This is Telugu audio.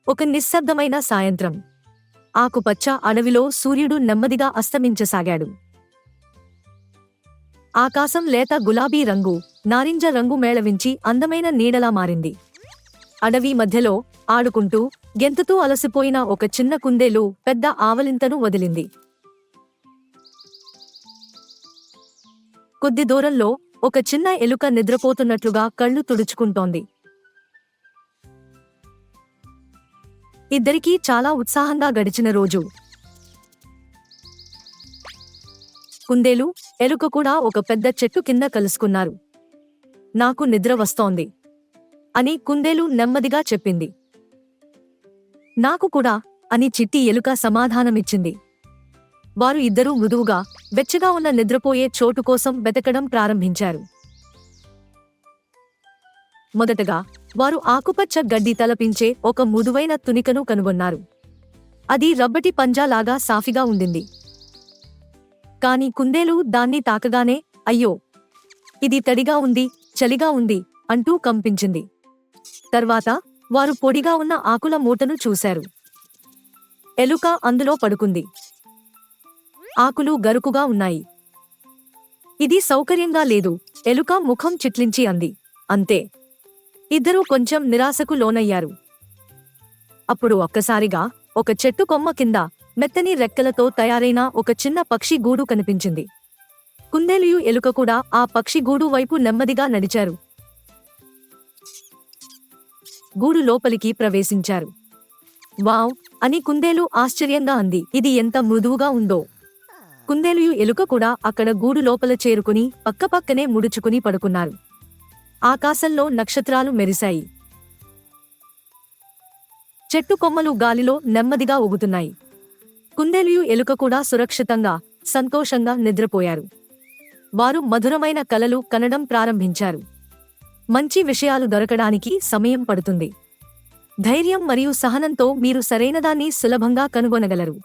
ఒక నిశ్శబ్దమైన సాయంత్రం. ఆకుపచ్చ అడవిలో సూర్యుడు నెమ్మదిగా అస్తమించసాగాడు. ఆకాశం లేత గులాబీ రంగు, నారింజ రంగు మేళవించి అందమైన నీడలా మారింది. అడవి మధ్యలో ఆడుకుంటూ, గెంతుతూ అలసిపోయిన ఒక చిన్న కుందేలు పెద్ద ఆవలింతను వదిలింది. కొద్ది దూరంలో ఒక చిన్న ఎలుక నిద్రపోతున్నట్లుగా కళ్ళు తుడుచుకుంటోంది. ఇద్దరికీ చాలా ఉత్సాహంగా గడిచిన రోజు. కుందేలు, ఎలుక కూడా ఒక పెద్ద చెట్టు కింద కలుసుకున్నారు. నాకు నిద్ర వస్తోంది అని కుందేలు నెమ్మదిగా చెప్పింది. నాకు కూడా అని చిట్టి ఎలుక సమాధానమిచ్చింది. వారు ఇద్దరూ మృదువుగా, వెచ్చగా ఉన్న నిద్రపోయే చోటు కోసం వెతకడం ప్రారంభించారు. మొదటగా వారు ఆకుపచ్చ గడ్డి తలపించే ఒక మృదువైన తునికను కనుగొన్నారు. అది రబ్బటి పంజాలాగా సాఫీగా ఉండింది. కాని కుందేలు దాన్ని తాకగానే, అయ్యో, ఇది తడిగా ఉంది, చలిగా ఉంది అంటూ కంపించింది. తర్వాత వారు పొడిగా ఉన్న ఆకుల మూటను చూశారు. ఎలుక అందులో పడుకుంది. ఆకులు గరుకుగా ఉన్నాయి. ఇది సౌకర్యంగా లేదు, ఎలుక ముఖం చిట్లించి అంది. అంతే. ఇద్దరూ కొంచెం నిరాశకు లోనయ్యారు. అప్పుడు ఒక్కసారిగా ఒక చెట్టు కొమ్మ కింద మెత్తని రెక్కలతో తయారైన ఒక చిన్న పక్షి గూడు కనిపించింది. కుందేలుయు ఎలుక కూడా ఆ పక్షి గూడు వైపు నెమ్మదిగా నడిచారు. గూడు లోపలికి ప్రవేశించారు. వావ్ అని కుందేలు ఆశ్చర్యంగా అంది. ఇది ఎంత మృదువుగా ఉందో. కుందేలుయు ఎలుక కూడా అక్కడ గూడు లోపల చేరుకుని పక్కపక్కనే ముడుచుకుని పడుకున్నారు. ఆకాశంలో నక్షత్రాలు మెరిశాయి. చెట్టు కొమ్మలు గాలిలో నెమ్మదిగా ఊగుతున్నాయి. కుందేలుయు ఎలుక కూడా సురక్షితంగా, సంతోషంగా నిద్రపోయారు. వారు మధురమైన కలలు కనడం ప్రారంభించారు. మంచి విషయాలు దొరకడానికి సమయం పడుతుంది. ధైర్యం మరియు సహనంతో మీరు సరైనదాన్ని సులభంగా కనుగొనగలరు.